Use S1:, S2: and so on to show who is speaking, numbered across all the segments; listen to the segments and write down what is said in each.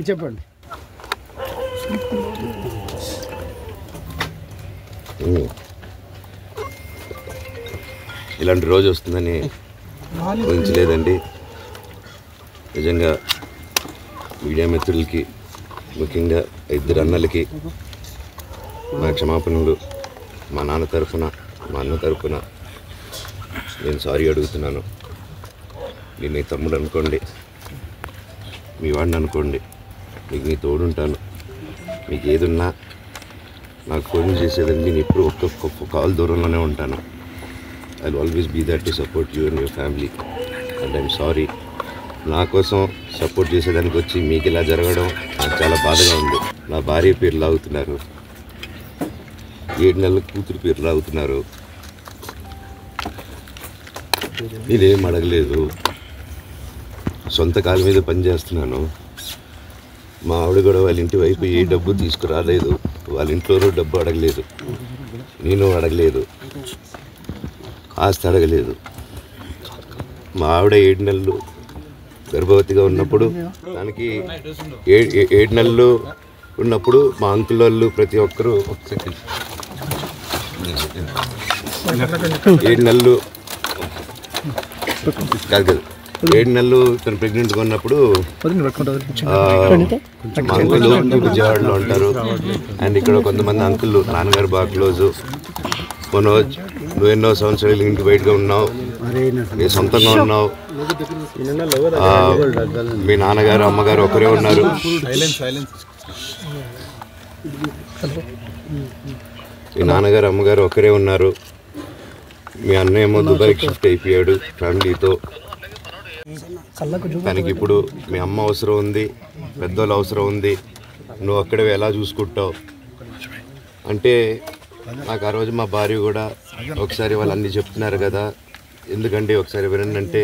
S1: చెప్పండి.
S2: ఇలాంటి రోజు వస్తుందని ఊహించలేదండి. నిజంగా మీడియా మిత్రులకి, ముఖ్యంగా ఇద్దరు అన్నలకి నా క్షమాపణలు. మా నాన్న తరఫున, మా అన్న తరఫున నేను సారీ అడుగుతున్నాను. నేను మీ తమ్ముడు అనుకోండి, మీ వాడిని అనుకోండి, మీకు మీ తోడుంటాను. మీకు ఏదున్నా నాకు ఫోన్ చేసేదండి. నేను ఎప్పుడు ఒక్క కాల్ దూరంలోనే ఉంటాను. I will always be that to support you and your family. And I'm sorry, నా కోసం సపోర్ట్ చేసేదానికి వచ్చి మీకు ఇలా జరగడం నాకు చాలా బాధగా ఉంది. నా భార్య పేరు లాగుతున్నారు, 7 నెలల కూతురు పేరు లాగుతున్నారు. నేనేం అడగలేదు, సొంత కాళ్ళ మీద పనిచేస్తున్నాను. మా ఆవిడ కూడా వాళ్ళ ఇంటి వైపు ఏ డబ్బు తీసుకురాలేదు, వాళ్ళ ఇంట్లోనూ డబ్బు అడగలేదు, నేను అడగలేదు, ఆస్తి అడగలేదు. మా ఆవిడ 7 నెలలు గర్భవతిగా ఉన్నప్పుడు, దానికి 7 నెలలు ఉన్నప్పుడు మా అంకుల్ వాళ్ళు ప్రతి ఒక్కరూ 7 నెలలు కాదు 7 నెలలు తను ప్రెగ్నెంట్గా ఉన్నప్పుడు మా అంకుల్ విజయవాడలో ఉంటారు. అండ్ ఇక్కడ కొంతమంది అంకుల్ నాన్నగారు బాగా క్లోజు. మనోజ్, నువ్వు ఎన్నో సంవత్సరాలు ఇంటి బయటగా ఉన్నావు, నీ సొంతంగా ఉన్నావు. మీ నాన్నగారు అమ్మగారు ఒకరే ఉన్నారు. మీ నాన్నగారు అమ్మగారు ఒకరే ఉన్నారు. మీ అన్నయ్య ఏమో దుబాయ్కి షిఫ్ట్ అయిపోయాడు ఫ్యామిలీతో. తనకి ఇప్పుడు మీ అమ్మ అవసరం ఉంది, పెద్దోళ్ళు అవసరం ఉంది. నువ్వు అక్కడే ఎలా చూసుకుంటావు అంటే, నాకు ఆ రోజు మా భార్య కూడా ఒకసారి వాళ్ళు అన్నీ చెప్తున్నారు కదా, ఎందుకంటే ఒకసారి వినండి అంటే,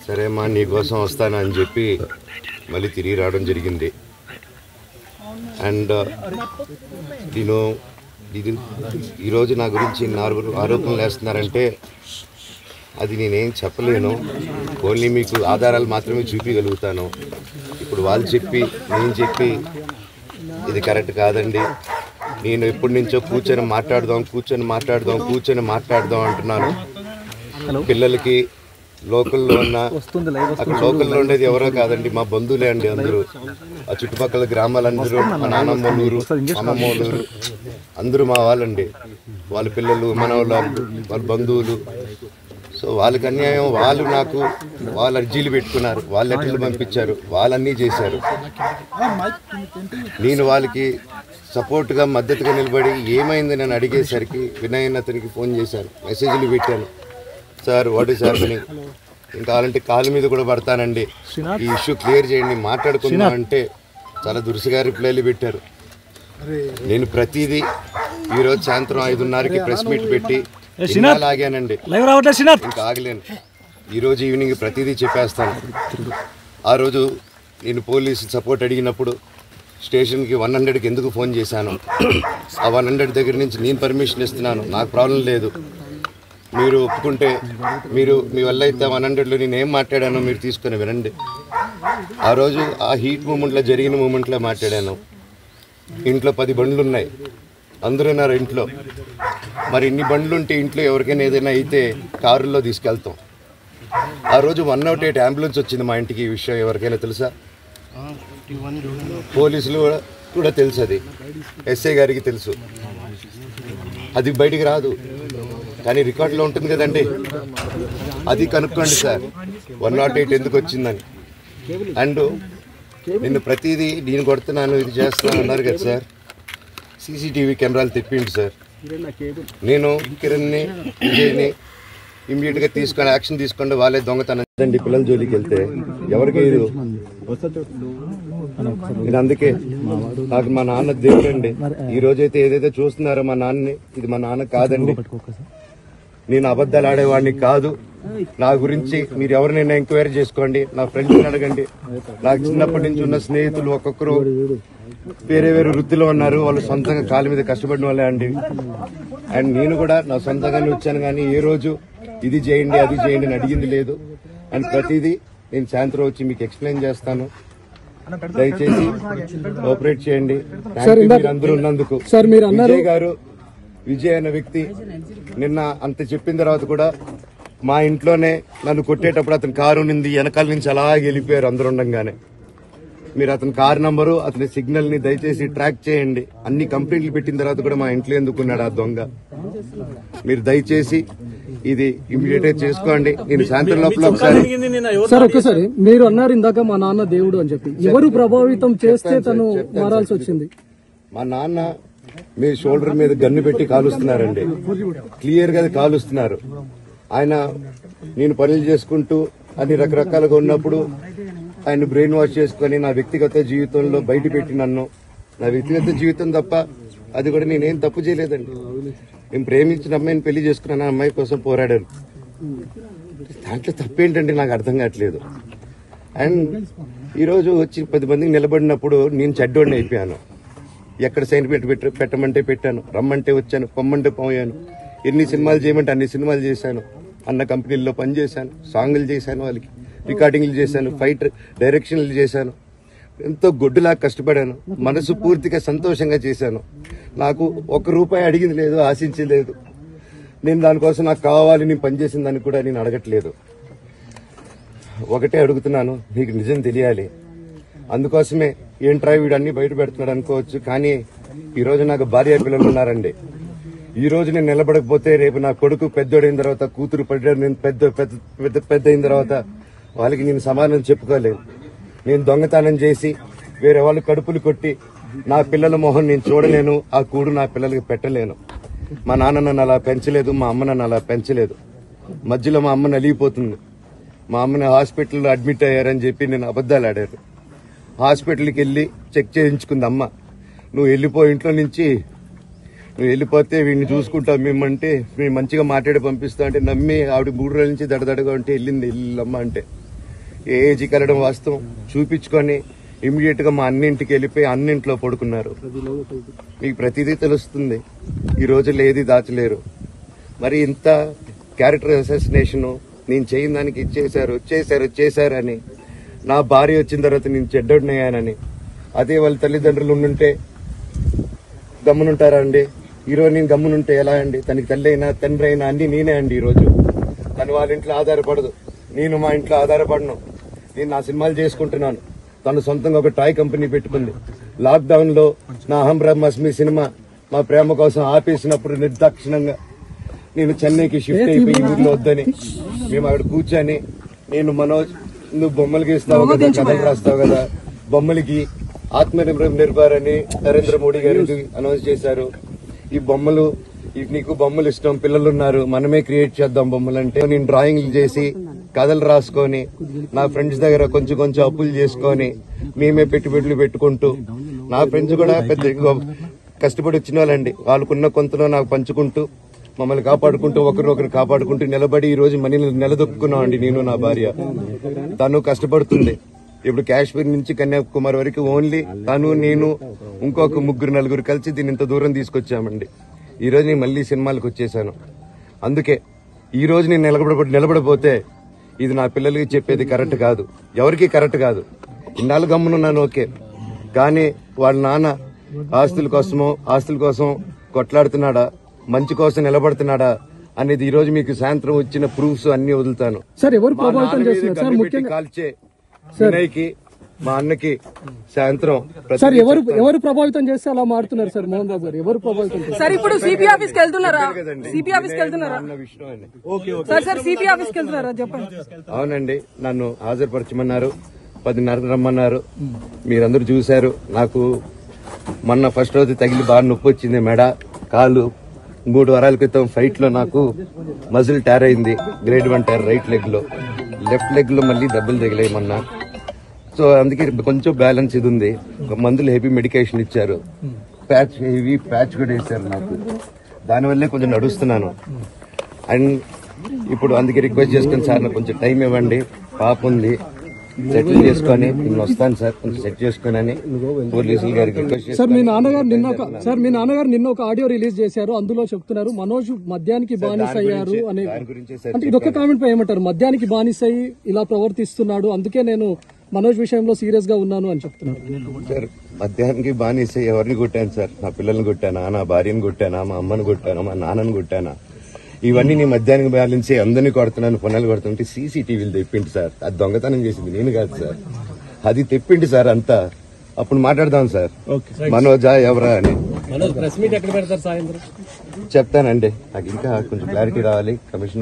S2: సరే అమ్మా నీకోసం వస్తాను అని చెప్పి మళ్ళీ తిరిగి రావడం జరిగింది. అండ్ నేను ఈరోజు నా గురించి ఆరోపణలు వేస్తున్నారంటే అది నేనేం చెప్పలేను. ఓన్లీ మీకు ఆధారాలు మాత్రమే చూపించగలుగుతాను. ఇప్పుడు వాళ్ళు చెప్పి నేను చెప్పి ఇది కరెక్ట్ కాదండి, నేను ఎప్పటి నుంచో కూర్చొని మాట్లాడదాం అంటున్నాను. పిల్లలకి లోకల్లో ఉన్న, అక్కడ లోకల్లో ఉండేది ఎవరో కాదండి, మా బంధువులే అండి అందరూ. ఆ చుట్టుపక్కల గ్రామాలందరూ, మా నాన్నమ్మ ఊరు, అమ్మమ్మ ఊరు అందరూ మా వాళ్ళండి. వాళ్ళ పిల్లలు, మనవాళ్ళు, వాళ్ళ బంధువులు. సో వాళ్ళకి అన్యాయం, వాళ్ళు అర్జీలు పెట్టుకున్నారు, వాళ్ళు లెటర్లు పంపించారు, వాళ్ళన్నీ చేశారు. నేను వాళ్ళకి సపోర్ట్గా మద్దతుగా నిలబడి ఏమైంది నేను అడిగేసరికి వినయ్ అతనికి ఫోన్ చేశాను, మెసేజ్లు పెట్టాను. సార్ వాట్ ఈస్ హ్యాపెనింగ్, ఇంకా కావాలంటే కాళ్ళ మీద కూడా పడతానండి, ఈ ఇష్యూ క్లియర్ చేయండి, మాట్లాడుకుందాం అంటే చాలా దురుసుగా రిప్లైలు పెట్టారు. నేను ప్రతిదీ ఈరోజు సాయంత్రం 5:30కి ప్రెస్ మీట్ పెట్టి ఆగానండి, ఇంకా ఆగలేను. ఈరోజు ఈవినింగ్ ప్రతిదీ చెప్పేస్తాను. ఆ రోజు నేను పోలీసు సపోర్ట్ అడిగినప్పుడు స్టేషన్కి 100కి ఎందుకు ఫోన్ చేశాను, ఆ 100 దగ్గర నుంచి నేను పర్మిషన్ ఇస్తున్నాను, నాకు ప్రాబ్లం లేదు, మీరు ఒప్పుకుంటే మీరు మీ వల్ల అయితే 100లో నేను ఏం మాట్లాడానో మీరు తీసుకొని వినండి. ఆ రోజు ఆ హీట్ మూమెంట్లో జరిగిన మూమెంట్లో మాట్లాడాను. ఇంట్లో 10 బండ్లు ఉన్నాయి, అందరూ ఉన్నారు ఇంట్లో. మరి ఇన్ని బండ్లు ఉంటే ఇంట్లో ఎవరికైనా ఏదైనా అయితే కారుల్లో తీసుకెళ్తాం. ఆ రోజు 108 అంబులెన్స్ వచ్చింది మా ఇంటికి. ఈ విషయం ఎవరికైనా తెలుసా? పోలీసులు కూడా తెలుసు, అది ఎస్ఐ గారికి తెలుసు. అది బయటికి రాదు కానీ రికార్డులో ఉంటుంది కదండి, అది కనుక్కోండి సార్ 108 ఎందుకు వచ్చిందని. అండ్ నిన్ను ప్రతిదీ నేను కొడుతున్నాను, ఇది చేస్తున్నాను అన్నారు కదా సార్, సీసీటీవీ కెమెరాలు తెప్పిండి సార్. నేను కిరణ్ని, విజయ్ని ఇమ్మీడియట్గా తీసుకొని యాక్షన్ తీసుకోండి, వాళ్ళే దొంగతనం అండి. పిల్లల జోలికి వెళ్తే ఎవరికి ఇది, నేను అందుకే నాకు మా నాన్న దేవుడండి. ఈ రోజైతే ఏదైతే చూస్తున్నారో మా నాన్నని, ఇది మా నాన్న కాదండి. నేను అబద్ధాలు ఆడేవాడిని కాదు. నా గురించి మీరు ఎవరినైనా ఎంక్వైరీ చేసుకోండి, నా ఫ్రెండ్స్ని అడగండి. నాకు చిన్నప్పటి నుంచి ఉన్న స్నేహితులు ఒక్కొక్కరు వేరే వేరే వృత్తిలో ఉన్నారు, వాళ్ళు సొంతంగా కాళ్ళ మీద కష్టపడిన వాళ్ళే అండి. అండ్ నేను కూడా నా సొంతంగానే వచ్చాను, కానీ ఏ రోజు ఇది చేయండి అది చేయండి అని అడిగింది లేదు. అండ్ ప్రతిదీ నేను సాయంత్రం వచ్చి మీకు ఎక్స్ప్లెయిన్ చేస్తాను. దయచేసి కోఆపరేట్ చేయండి. అందరూ ఉన్నందుకు. విజయ్ అనే వ్యక్తి నిన్న అంత చెప్పిన తర్వాత కూడా మా ఇంట్లోనే నన్ను కొట్టేటప్పుడు అతని కారు ఉంది, వెనకాల నుంచి అలా వెళ్ళిపోయారు అందరూ ఉండగానే. మీరు అతని కారు నంబరు, అతని సిగ్నల్ ని దయచేసి ట్రాక్ చేయండి. అన్ని కంప్లైంట్లు పెట్టిన తర్వాత కూడా మా ఇంట్లో ఎందుకున్నాడు ఆ దొంగ? మీరు దయచేసి ఇది ఇమీడియట్ గా చేసుకోండి. నేను సాయంత్రం లోపల
S1: ఒకసారి మీరు అన్నారు ఇందాక మా నాన్న దేవుడు అని చెప్పి, ఎవరు ప్రభావితం చేస్తే తను మారాల్సి వచ్చింది?
S2: మా నాన్న మీ షోల్డర్ మీద గన్ను పెట్టి కాలుస్తున్నారండి, క్లియర్ గా కాలుస్తున్నారు. ఆయన నేను పనులు చేసుకుంటూ అన్ని రకరకాలుగా ఉన్నప్పుడు ఆయన బ్రెయిన్ వాష్ చేసుకుని నా వ్యక్తిగత జీవితంలో బయట పెట్టి నన్ను, నా వ్యక్తిగత జీవితం తప్ప అది కూడా నేనేం తప్పు చేయలేదండి. నేను ప్రేమించిన అమ్మాయిని పెళ్లి చేసుకున్నాను, ఆ అమ్మాయి కోసం పోరాడాను. దాంట్లో తప్పేంటంటే నాకు అర్థం కావట్లేదు. అండ్ ఈరోజు వచ్చి 10 మందికి నిలబడినప్పుడు నేను చెడ్డోడిని అయిపోయాను. ఎక్కడ సైన్ పెట్టమంటే పెట్టాను, రమ్మంటే వచ్చాను, పొమ్మంటే పోయాను. ఎన్ని సినిమాలు చేయమంటే అన్ని సినిమాలు చేశాను. అన్న కంపెనీల్లో పనిచేశాను, సాంగులు చేశాను, వాళ్ళకి రికార్డింగ్లు చేశాను, ఫైట్ డైరెక్షన్లు చేశాను. ఎంతో గొడ్డులా కష్టపడాను, మనసు పూర్తిగా సంతోషంగా చేశాను. నాకు ₹1 అడిగింది లేదు, ఆశించలేదు. నేను దానికోసం నాకు కావాలి, నేను పనిచేసిన దాన్ని కూడా నేను అడగట్లేదు. ఒకటే అడుగుతున్నాను, మీకు నిజం తెలియాలి. అందుకోసమే ఏంట్రా వీడు అన్ని బయట పెడుతున్నాడు అనుకోవచ్చు, కానీ ఈరోజు నాకు భార్య పిల్లలు ఉన్నారండి. ఈ రోజు నేను నిలబడకపోతే రేపు నా కొడుకు పెద్దోడైన తర్వాత, కూతురు పెద్ద అయిన తర్వాత వాళ్ళకి నేను సమాధానం చెప్పుకోలేను. నేను దొంగతనం చేసి వేరే వాళ్ళు కడుపులు కొట్టి నా పిల్లల మొహం నేను చూడలేను, ఆ కూడు నా పిల్లలకి పెట్టలేను. మా నాన్న నన్ను అలా పెంచలేదు, మా అమ్మ నన్ను అలా పెంచలేదు. మధ్యలో మా అమ్మ నలిగిపోతుంది. మా అమ్మని హాస్పిటల్లో అడ్మిట్ అయ్యారని చెప్పి నేను అబద్దాలు ఆడారు. హాస్పిటల్కి వెళ్ళి చెక్ చేయించుకుంది అమ్మ. నువ్వు వెళ్ళిపో ఇంట్లో నుంచి, నువ్వు వెళ్ళిపోతే వీడిని చూసుకుంటావు మేమంటే, మేము మంచిగా మాట్లాడి పంపిస్తా అంటే నమ్మి ఆవిడ 3 రోజుల నుంచి దడదడగా ఉంటే వెళ్ళింది అమ్మ. అంటే ఏజీ కలడం వాస్తవం చూపించుకొని ఇమీడియట్ గా మా అన్నింటికి వెళ్ళిపోయి అన్నింట్లో పడుకున్నారు. మీకు ప్రతిదీ తెలుస్తుంది. ఈ రోజుల్లో ఏది దాచలేరు. మరి ఇంత క్యారెక్టర్ అసాసినేషన్ నేను చేయని దానికి చేశారు అని, నా భార్య వచ్చిన తర్వాత నేను చెడ్డోడినయ్యానని, అదే వాళ్ళ తల్లిదండ్రులు ఉండుంటే గమ్మునుంటారా అండి? ఈరోజు నేను గమ్మునుంటే ఎలా అండి? తనకి తల్లి అయినా తండ్రి అయినా అన్ని నేనే అండి. ఈరోజు తను వాళ్ళ ఇంట్లో ఆధారపడదు, నేను మా ఇంట్లో ఆధారపడను. నేను నా సినిమాలు చేసుకుంటున్నాను. తను సొంతంగా ఒక టాయ్ కంపెనీ పెట్టుకుంది. లాక్డౌన్ లో నా అహం బ్రహ్మాస్మి సినిమా మా ప్రేమ కోసం ఆపేసినప్పుడు నిర్దాక్షిణంగా నేను చెన్నైకి షిఫ్ట్ అయిపోయి ఊర్లో వద్దని మేము అక్కడ కూర్చొని, నేను మనోజ్ నువ్వు బొమ్మలు గీస్తావు కదా, కథలు రాస్తావు కదా, బొమ్మలకి ఆత్మనిర్భర్ అని నరేంద్ర మోడీ గారు అనౌన్స్ చేశారు. ఈ బొమ్మలు, నీకు బొమ్మలు ఇష్టం, పిల్లలు ఉన్నారు, మనమే క్రియేట్ చేద్దాం బొమ్మలు అంటే నేను డ్రాయింగ్లు చేసి కథలు రాసుకొని నా ఫ్రెండ్స్ దగ్గర కొంచెం అప్పులు చేసుకొని మేమే పెట్టుబడులు పెట్టుకుంటూ, నా ఫ్రెండ్స్ కూడా పెద్ద కష్టపడి వచ్చిన వాళ్ళండి. వాళ్ళకున్న కొంతలో నాకు పంచుకుంటూ, మమ్మల్ని కాపాడుకుంటూ, ఒకరినొకరు కాపాడుకుంటూ నిలబడి ఈ రోజు మనీని నిలదొక్కున్నాం అండి. నేను నా భార్య, తను కష్టపడుతుంది. ఇప్పుడు కాశ్మీర్ నుంచి కన్యాకుమారి వరకు ఓన్లీ తను, నేను, ఇంకొక 3-4 కలిసి దీన్ని ఇంత దూరం తీసుకొచ్చామండి. ఈ రోజు నేను మళ్ళీ సినిమాలకు వచ్చేసాను. అందుకే ఈ రోజు నేను నిలబడపోతే ఇది నా పిల్లలకి చెప్పేది కరెక్ట్ కాదు, ఎవరికి కరెక్ట్ కాదు. ఇన్నాళ్ళు గమ్మునున్నాను ఓకే, కానీ వాళ్ళ నాన్న ఆస్తుల కోసం కొట్లాడుతున్నాడా, మంచి కోసం నిలబడుతున్నాడా అనేది ఈ రోజు మీకు సాయంత్రం వచ్చిన ప్రూఫ్స్ అన్ని వదులుతాను. కాల్చే వినయ్కి, మా అన్నకి సాయంత్రం
S1: ఎవరు ప్రభావితం చేస్తే అలా మారుతున్నారు సార్? మోహన్ బాబు గారు ఎవరు ప్రభావితం సార్? ఇప్పుడు సిపి ఆఫీస్కి వెళ్తున్నారా? సిపి ఆఫీస్కి వెళ్తున్నారా? సిపి ఆఫీస్కి వెళ్తున్నారా చెప్పండి.
S2: అవునండి, నన్ను హాజరుపరచమన్నారు, 10:30 రమ్మన్నారు. మీరందరూ చూశారు. నాకు మొన్న ఫస్ట్ రోజు తగిలి బాగా నొప్పి వచ్చింది, మెడ, కాలు. 3 వారాల క్రితం ఫైట్ లో నాకు మజిల్ టైర్ అయింది, గ్రేడ్ 1 టైర్ రైట్ లెగ్ లో. లెఫ్ట్ లెగ్ లో మళ్ళీ దెబ్బలు తగిలాయి మొన్న. సో అందుకే కొంచెం బ్యాలెన్స్ ఇది ఉంది. మందులు హెవీ మెడికేషన్ ఇచ్చారు, హెవీ ప్యాచ్ కూడా వేశారు నాకు. దానివల్లే కొంచెం నడుస్తున్నాను. అండ్ ఇప్పుడు అందుకే రిక్వెస్ట్ చేసుకుని, సార్ నాకు కొంచెం టైం ఇవ్వండి, పాప ఉంది, సెటిల్ చేసుకొని నేను వస్తాను సార్, కొంచెం సెట్ చేసుకుని అని పోలీసుల గారికి రిక్వెస్ట్
S1: సార్ మీ నాన్నగారు నిన్న ఒక ఆడియో రిలీజ్ చేశారు. అందులో చెప్తున్నారు మనోజ్ మద్యానికి బానిస అయ్యారు అని.
S2: దాని గురించే
S1: అంటే ఇదొక్క కామెంట్ పై ఏమంటారు? మద్యానికి బానిస అయ్యి ఇలా ప్రవర్తిస్తున్నాడు, అందుకే నేను మనోజ్ విషయంలో సీరియస్ గా ఉన్నాను అని చెప్తున్నారు.
S2: సార్ మద్యానికి బానిస ఎవరిని కొట్టాను సార్? నా పిల్లల్ని కొట్టానా, నా భార్యను కొట్టానా, మా అమ్మని కొట్టానా, మా నాన్నని కొట్టానా? ఇవన్నీ నీ మద్యానికి బ్యాలెన్సే అందరినీ కొడుతున్నాను, పొన్నాలు కొడుతుంటే సీసీటీవీలు తెప్పిండి సార్. అది దొంగతనం చేసింది నేను కాదు సార్, అది తెప్పిండి సార్ అంతా. అప్పుడు మాట్లాడదాం సార్ మనోజా ఎవరా అని.
S1: ప్రెస్ మీట్ ఎక్కడ పెడతారు సాయంత్రం?
S2: చెప్తానండి, నాకు ఇంకా కొంచెం క్లారిటీ రావాలి. కమిషనర్